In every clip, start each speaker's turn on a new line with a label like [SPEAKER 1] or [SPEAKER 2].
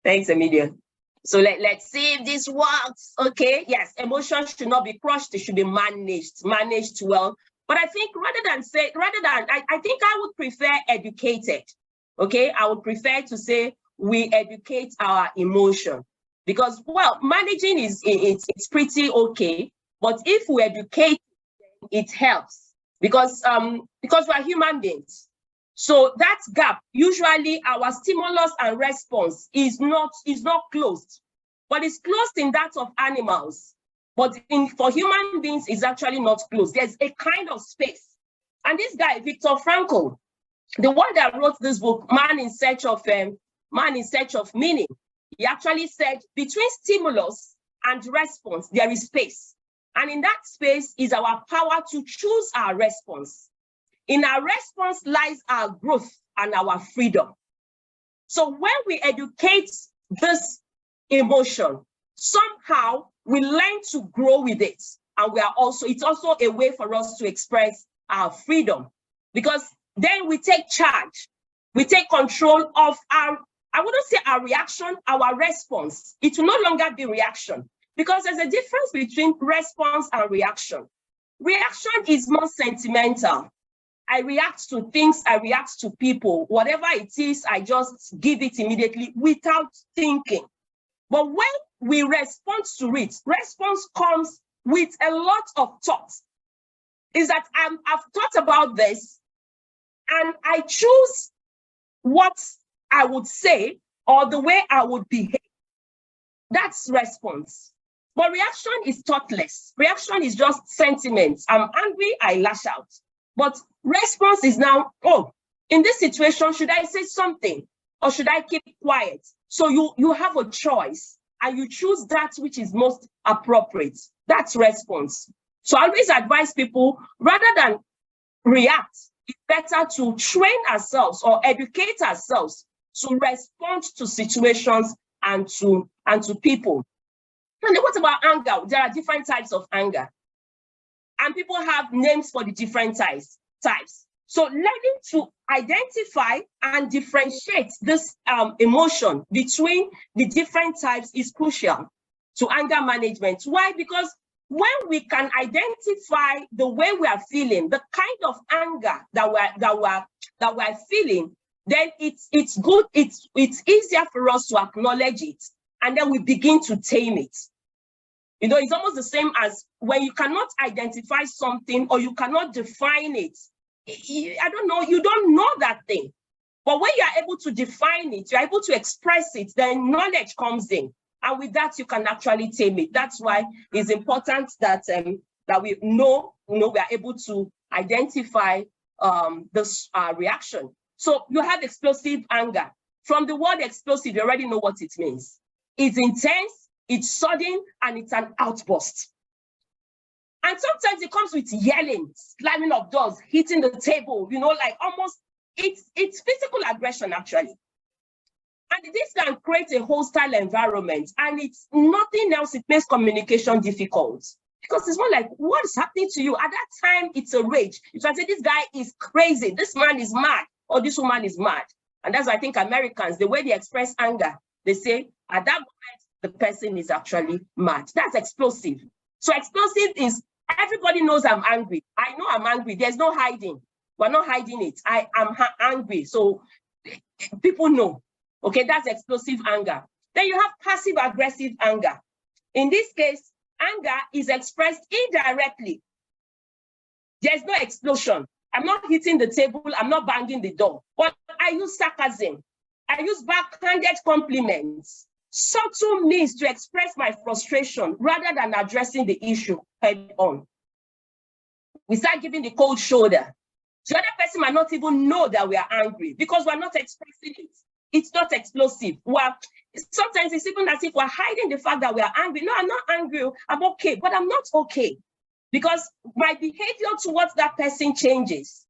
[SPEAKER 1] Thanks, Emilia. So let's see if this works. Okay, yes, emotions should not be crushed, they should be managed well. But I think I think I would prefer educated. Okay, I would prefer to say we educate our emotion, because, well, managing it's pretty okay, but if we educate, it helps, because we're human beings. So that gap, usually our stimulus and response is not closed, but it's closed in that of animals. But for human beings, it's actually not closed. There's a kind of space. And this guy, Viktor Frankl, the one that wrote this book, Man in Search of Meaning, he actually said between stimulus and response, there is space. And in that space is our power to choose our response. In our response lies our growth and our freedom. So when we educate this emotion, somehow we learn to grow with it. And it's also a way for us to express our freedom, because then we take charge. We take control of I wouldn't say our reaction, our response. It will no longer be reaction, because there's a difference between response and reaction. Reaction is more sentimental. I react to things, I react to people, whatever it is, I just give it immediately without thinking. But when we respond to it, response comes with a lot of thoughts. Is that I've thought about this and I choose what I would say or the way I would behave. That's response. But reaction is thoughtless. Reaction is just sentiments. I'm angry, I lash out. But response is now, oh, in this situation, should I say something or should I keep quiet? So you have a choice and you choose that which is most appropriate. That's response. So I always advise people, rather than react, it's better to train ourselves or educate ourselves to respond to situations and to people. And then what about anger? There are different types of anger. And people have names for the different types. So learning to identify and differentiate this emotion between the different types is crucial to anger management. Why? Because when we can identify the way we are feeling, the kind of anger that we're feeling, then it's good. It's easier for us to acknowledge it, and then we begin to tame it. You know, it's almost the same as when you cannot identify something or you cannot define it. I don't know, you don't know that thing. But when you are able to define it, you're able to express it, then knowledge comes in. And with that, you can actually tame it. That's why it's important that we know, we are able to identify this reaction. So you have explosive anger. From the word explosive, you already know what it means. It's intense, it's sudden, and it's an outburst. And sometimes it comes with yelling, slamming of doors, hitting the table, like almost, it's physical aggression, actually. And this can create a hostile environment, and it's nothing else. It makes communication difficult, because it's more like, what is happening to you? At that time, it's a rage. You can say, this guy is crazy, this man is mad, or this woman is mad. And that's why I think Americans, the way they express anger, they say, at that moment, the person is actually mad. That's explosive. So explosive is, everybody knows I'm angry. I know I'm angry. There's no hiding. We're not hiding it. I am angry. So people know. Okay, that's explosive anger. Then you have passive aggressive anger. In this case, anger is expressed indirectly. There's no explosion. I'm not hitting the table. I'm not banging the door. But I use sarcasm. I use backhanded compliments. Subtle means to express my frustration rather than addressing the issue head on. We start giving the cold shoulder. The other person might not even know that we are angry because we're not expressing it. It's not explosive. Sometimes it's even as if we're hiding the fact that we are angry. No, I'm not angry. I'm okay, but I'm not okay because my behavior towards that person changes.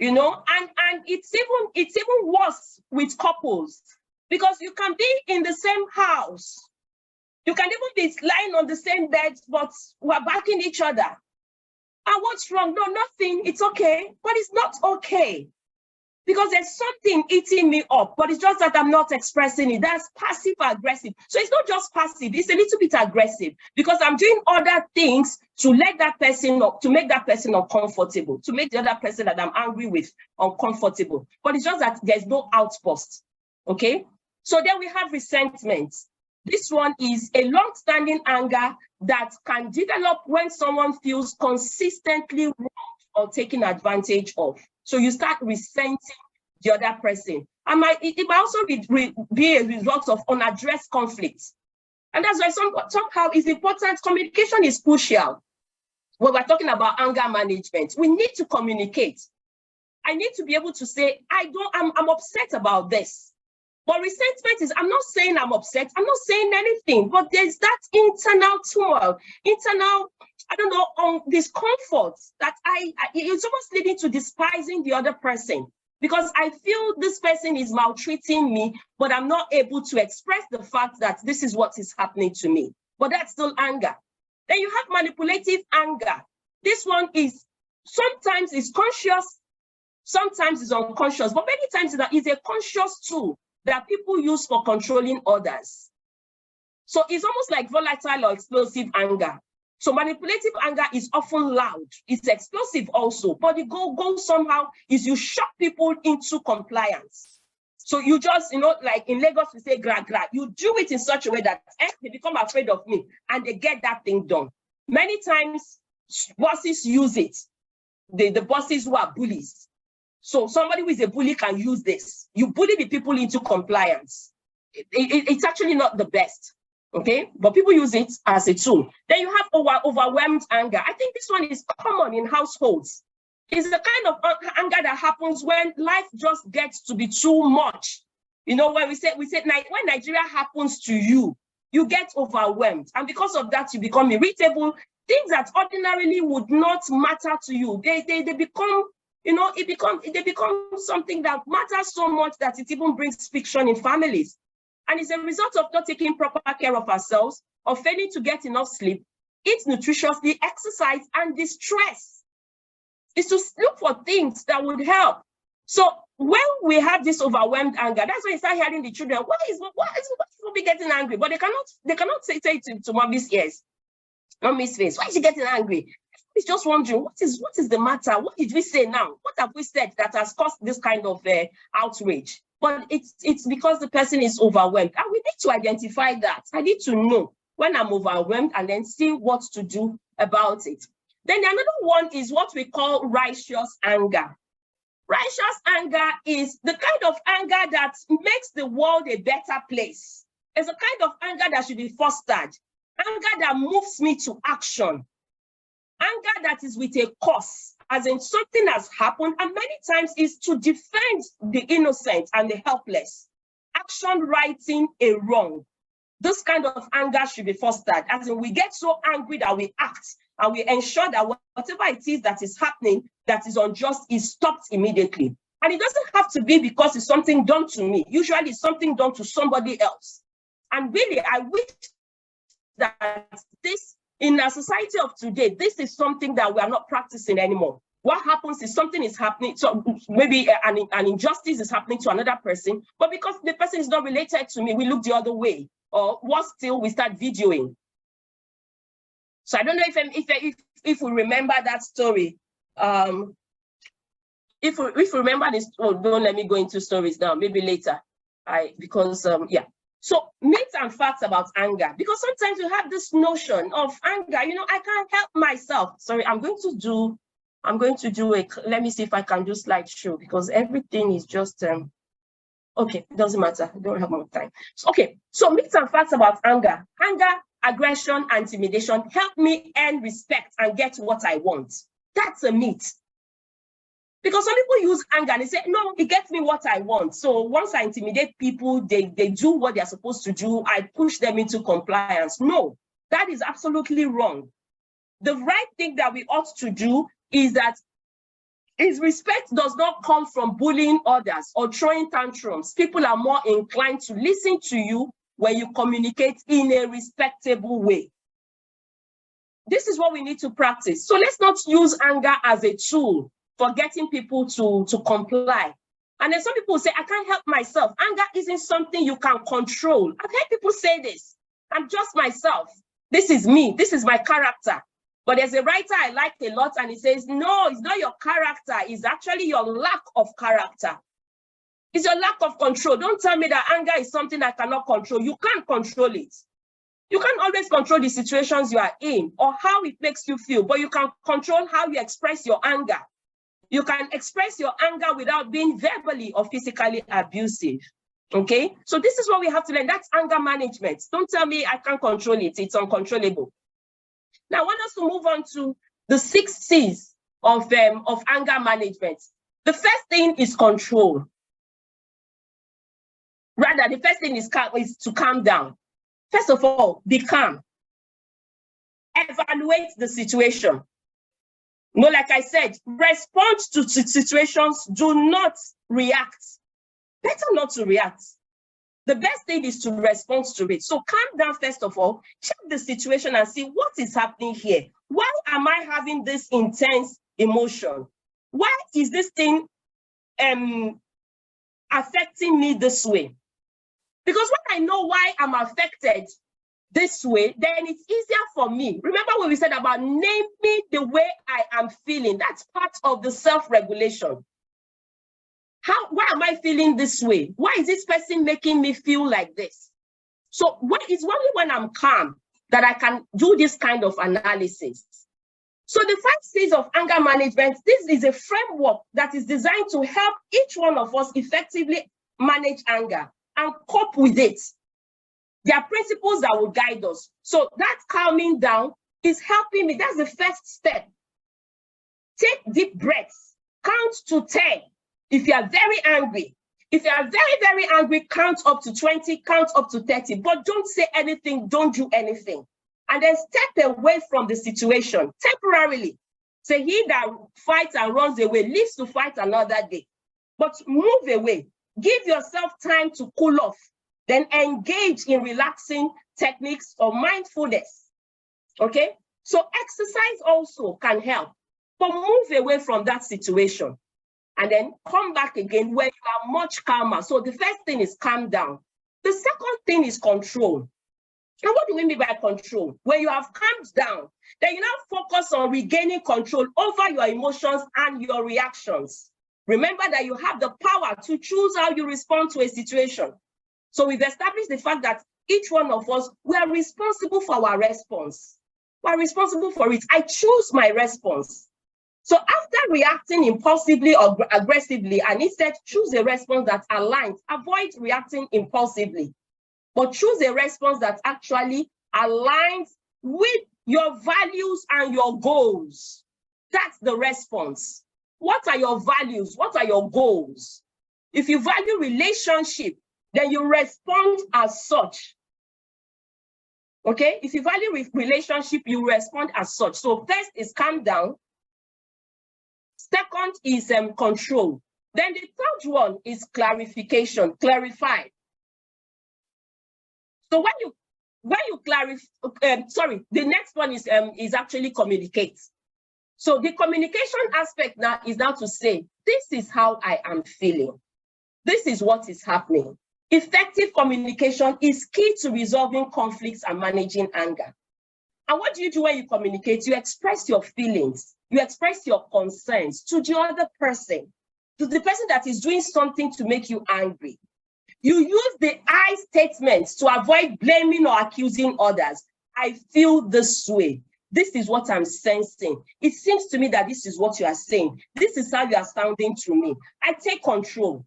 [SPEAKER 1] And it's even worse with couples. Because you can be in the same house. You can even be lying on the same bed, but we're backing each other. And what's wrong? No, nothing. It's okay. But it's not okay. because there's something eating me up, but it's just that I'm not expressing it. That's passive aggressive. So it's not just passive, it's a little bit aggressive, because I'm doing other things to let that person up, to make that person uncomfortable, to make the other person that I'm angry with uncomfortable. But it's just that there's no outburst. Okay? So then we have resentment. This one is a long-standing anger that can develop when someone feels consistently wronged or taken advantage of. So you start resenting the other person. And it might also be a result of unaddressed conflicts. And that's why somehow it's important. Communication is crucial. When we're talking about anger management, we need to communicate. I need to be able to say, I'm upset about this. But resentment is, I'm not saying I'm upset, I'm not saying anything, but there's that internal turmoil, I don't know, discomfort that it's almost leading to despising the other person, because I feel this person is maltreating me, but I'm not able to express the fact that this is what is happening to me. But that's still anger. Then you have manipulative anger. This one is, sometimes it's conscious, sometimes it's unconscious, but many times it's a conscious tool that people use for controlling others. So it's almost like volatile or explosive anger. So manipulative anger is often loud. It's explosive also, but the goal somehow is you shock people into compliance. So you just, like in Lagos, we say gra gra. You do it in such a way that they become afraid of me and they get that thing done. Many times, bosses use it. The bosses who are bullies. So somebody who is a bully can use this. You bully the people into compliance. It's actually not the best, okay? But people use it as a tool. Then you have overwhelmed anger. I think this one is common in households. It's the kind of anger that happens when life just gets to be too much. When we say when Nigeria happens to you, you get overwhelmed. And because of that, you become irritable. Things that ordinarily would not matter to you, they become, they become something that matters so much that it even brings friction in families. And it's a result of not taking proper care of ourselves, or failing to get enough sleep, eat nutritiously, exercise, and distress. Is to look for things that would help. So when we have this overwhelmed anger, that's when you start hearing the children, why is mommy getting angry? But they cannot say it to mommy's ears, mommy's face. Why is she getting angry? He's just wondering, what is the matter? What did we say now? What have we said that has caused this kind of outrage? But it's because the person is overwhelmed. And we need to identify that. I need to know when I'm overwhelmed and then see what to do about it. Then another one is what we call righteous anger. Righteous anger is the kind of anger that makes the world a better place. It's a kind of anger that should be fostered. Anger that moves me to action. Anger that is with a cause, as in something has happened, and many times is to defend the innocent and the helpless. Action righting a wrong. This kind of anger should be fostered, as in we get so angry that we act, and we ensure that whatever it is that is happening that is unjust is stopped immediately. And it doesn't have to be because it's something done to me. Usually it's something done to somebody else. And really, I wish that this, in our society of today, this is something that we are not practicing anymore. What happens is something is happening, so maybe an injustice is happening to another person, but because the person is not related to me, we look the other way, or worse still, we start videoing. So I don't know if we remember that story. If we remember this, don't let me go into stories now, maybe later. Yeah. So myths and facts about anger, because sometimes you have this notion of anger, I can't help myself. Sorry, I'm going to do let me see if I can do slideshow, because everything is just, okay, it doesn't matter, I don't have more time. So, okay, so myths and facts about anger. Anger, aggression, and intimidation help me earn respect and get what I want. That's a myth. Because some people use anger and they say, no, it gets me what I want. So once I intimidate people, they do what they're supposed to do. I push them into compliance. No, that is absolutely wrong. The right thing that we ought to do is that respect does not come from bullying others or throwing tantrums. People are more inclined to listen to you when you communicate in a respectable way. This is what we need to practice. So let's not use anger as a tool for getting people to comply. And then some people say, I can't help myself. Anger isn't something you can control. I've heard people say this. I'm just myself. This is me. This is my character. But there's a writer I like a lot, and he says, no, it's not your character. It's actually your lack of character. It's your lack of control. Don't tell me that anger is something I cannot control. You can't control it. You can't always control the situations you are in or how it makes you feel, but you can control how you express your anger. You can express your anger without being verbally or physically abusive. Okay, so this is what we have to learn. That's anger management. Don't tell me I can't control it. It's uncontrollable. Now, I want us to move on to the 6 C's of anger management. The first thing is control. Rather, the first thing is to calm down. First of all, be calm. Evaluate the situation. No, like I said, respond to situations. Do not react. Better not to react. The best thing is to respond to it. So calm down, first of all, check the situation and see what is happening here. Why am I having this intense emotion? Why is this thing affecting me this way? Because when I know why I'm affected this way, then it's easier for me. Remember when we said about naming the way I am feeling? That's part of the self-regulation. Why am I feeling this way? Why is this person making me feel like this? So it's only when I'm calm that I can do this kind of analysis. So the 5 C's of anger management, this is a framework that is designed to help each one of us effectively manage anger and cope with it. There are principles that will guide us. So that calming down is helping me. That's the first step. Take deep breaths. Count to 10. If you are very angry, if you are very, very angry, count up to 20, count up to 30, but don't say anything, don't do anything. And then step away from the situation temporarily. Say, he that fights and runs away lives to fight another day. But move away. Give yourself time to cool off. Then engage in relaxing techniques or mindfulness. Okay? So exercise also can help. But move away from that situation. And then come back again where you are much calmer. So the first thing is calm down. The second thing is control. And what do we mean by control? When you have calmed down, then you now focus on regaining control over your emotions and your reactions. Remember that you have the power to choose how you respond to a situation. So we've established the fact that each one of us, we are responsible for our response. We are responsible for it. I choose my response. So after reacting impulsively or aggressively, and instead choose a response that aligns, avoid reacting impulsively, but choose a response that actually aligns with your values and your goals. That's the response. What are your values? What are your goals? If you value relationship, then you respond as such. Okay? If you value relationship, you respond as such. So first is calm down. Second is control. Then the third one is clarification, clarify. So when you clarify, the next one is actually communicate. So the communication aspect now is to say, this is how I am feeling. This is what is happening. Effective communication is key to resolving conflicts and managing anger. And what do you do when you communicate? You express your feelings. You express your concerns to the other person, to the person that is doing something to make you angry. You use the I statements to avoid blaming or accusing others. I feel this way. This is what I'm sensing. It seems to me that this is what you are saying. This is how you are sounding to me. I take control.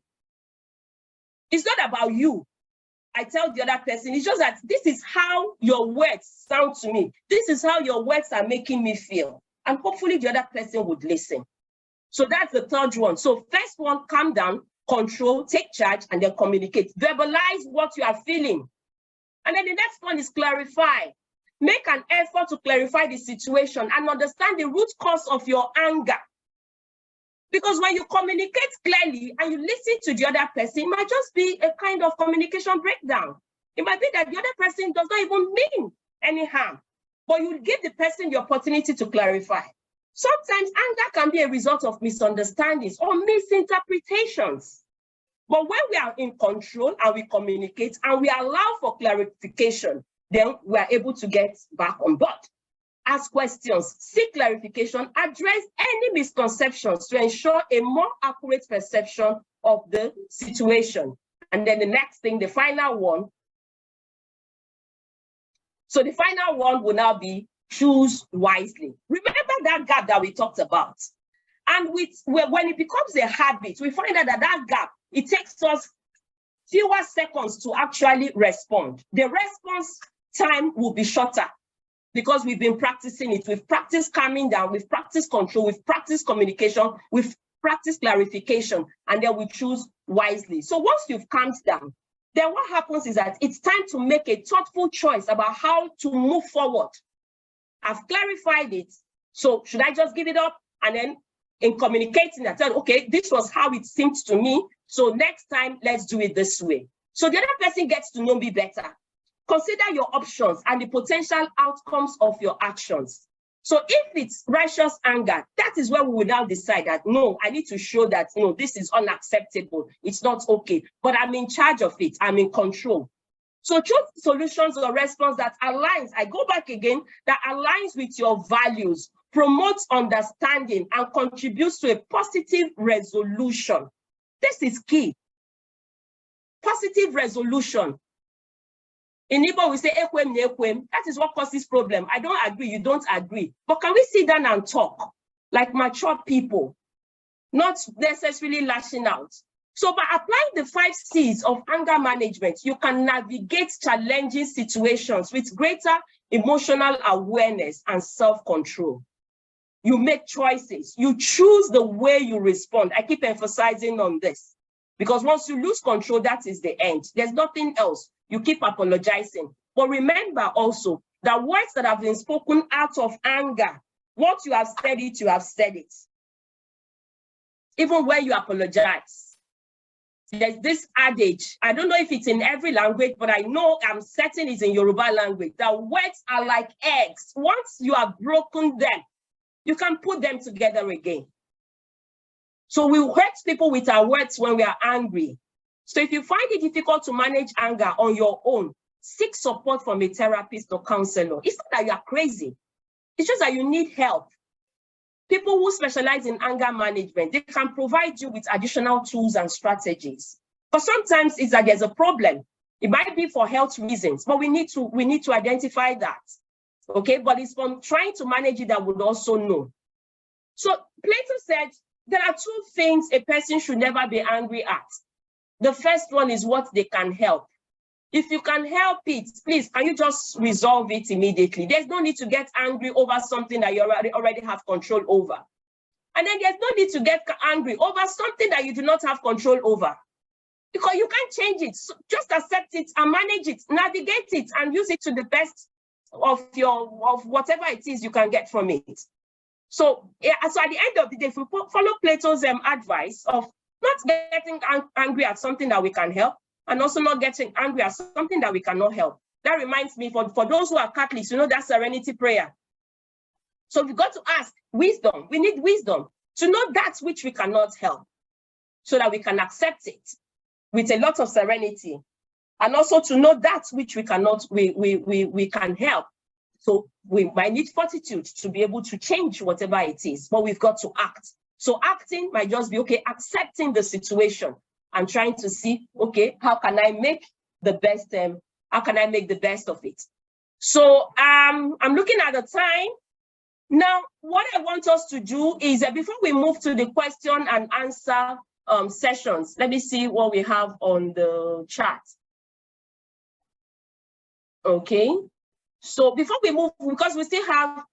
[SPEAKER 1] It's not about you. I tell the other person, it's just that this is how your words sound to me. This is how your words are making me feel. And hopefully the other person would listen. So that's the third one. So first one, calm down, control, take charge, and then communicate. Verbalize what you are feeling. And then the next one is clarify. Make an effort to clarify the situation and understand the root cause of your anger. Because when you communicate clearly and you listen to the other person, it might just be a kind of communication breakdown. It might be that the other person does not even mean any harm, but you give the person the opportunity to clarify. Sometimes anger can be a result of misunderstandings or misinterpretations. But when we are in control and we communicate and we allow for clarification, then we are able to get back on board. Ask questions, seek clarification, address any misconceptions to ensure a more accurate perception of the situation. And then the next thing, the final one. So the final one will now be choose wisely. Remember that gap that we talked about. And when it becomes a habit, we find out that gap, it takes us fewer seconds to actually respond. The response time will be shorter because we've been practicing it. We've practiced calming down, we've practiced control, we've practiced communication, we've practiced clarification, and then we choose wisely. So once you've calmed down, then what happens is that it's time to make a thoughtful choice about how to move forward. I've clarified it. So should I just give it up? And then in communicating, I said, okay, this was how it seemed to me. So next time, let's do it this way. So the other person gets to know me better. Consider your options and the potential outcomes of your actions. So if it's righteous anger, that is where we will now decide that, no, I need to show that, no, this is unacceptable. It's not okay, but I'm in charge of it. I'm in control. So choose solutions or response that aligns, I go back again, that aligns with your values, promotes understanding, and contributes to a positive resolution. This is key. Positive resolution. In Igbo, we say, ekwem ne ekwem. That is what causes problem. I don't agree, you don't agree. But can we sit down and talk like mature people, not necessarily lashing out? So by applying the 5 C's of anger management, you can navigate challenging situations with greater emotional awareness and self-control. You make choices. You choose the way you respond. I keep emphasizing on this because once you lose control, that is the end. There's nothing else. You keep apologizing. But remember also that words that have been spoken out of anger, once you have said it, you have said it. Even when you apologize. There's this adage, I don't know if it's in every language, but I know I'm certain it's in Yoruba language, that words are like eggs. Once you have broken them, you can put them together again. So we hurt people with our words when we are angry. So if you find it difficult to manage anger on your own, seek support from a therapist or counselor. It's not that you are crazy. It's just that you need help. People who specialize in anger management, they can provide you with additional tools and strategies. But sometimes it's that there's a problem. It might be for health reasons, but we need to identify that. Okay, but it's from trying to manage it that would also know. So Plato said there are 2 things a person should never be angry at. The first one is what they can help. If you can help it, please, can you just resolve it immediately? There's no need to get angry over something that you already have control over. And then there's no need to get angry over something that you do not have control over. Because you can't change it. So just accept it and manage it, navigate it, and use it to the best of whatever it is you can get from it. So at the end of the day, if we follow Plato's advice of not getting angry at something that we can help, and also not getting angry at something that we cannot help. That reminds me, for those who are Catholics, you know that serenity prayer. So we've got to ask wisdom. We need wisdom to know that which we cannot help, so that we can accept it with a lot of serenity, and also to know that which we cannot, we can help. So we might need fortitude to be able to change whatever it is, but we've got to act. So acting might just be, okay, accepting the situation and trying to see, okay, how can I make the best, of it? So I'm looking at the time. Now, what I want us to do is before we move to the question and answer sessions, let me see what we have on the chat. Okay. So before we move, because we still have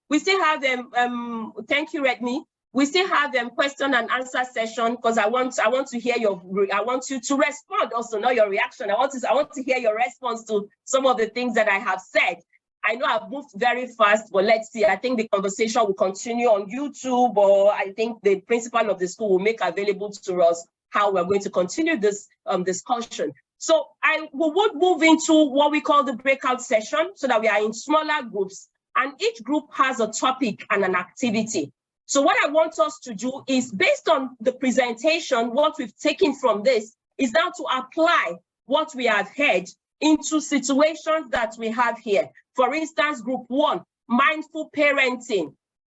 [SPEAKER 1] thank you, Redmi. We still have question and answer session because I want to hear I want you to respond also, not your reaction. I want to hear your response to some of the things that I have said. I know I've moved very fast, but let's see. I think the conversation will continue on YouTube, or I think the principal of the school will make available to us how we're going to continue this discussion. So I would move into what we call the breakout session, so that we are in smaller groups, and each group has a topic and an activity. So what I want us to do is, based on the presentation, what we've taken from this, is now to apply what we have heard into situations that we have here. For instance, group 1, mindful parenting.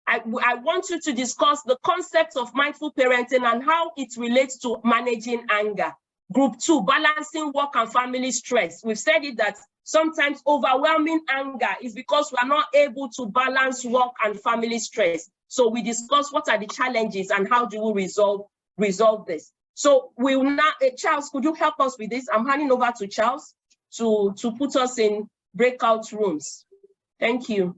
[SPEAKER 1] I want you to discuss the concept of mindful parenting and how it relates to managing anger. Group 2, balancing work and family stress. We've said it that sometimes overwhelming anger is because we are not able to balance work and family stress. So we discuss what are the challenges and how do we resolve this. So we will now, Charles, could you help us with this? I'm handing over to Charles to put us in breakout rooms. Thank you.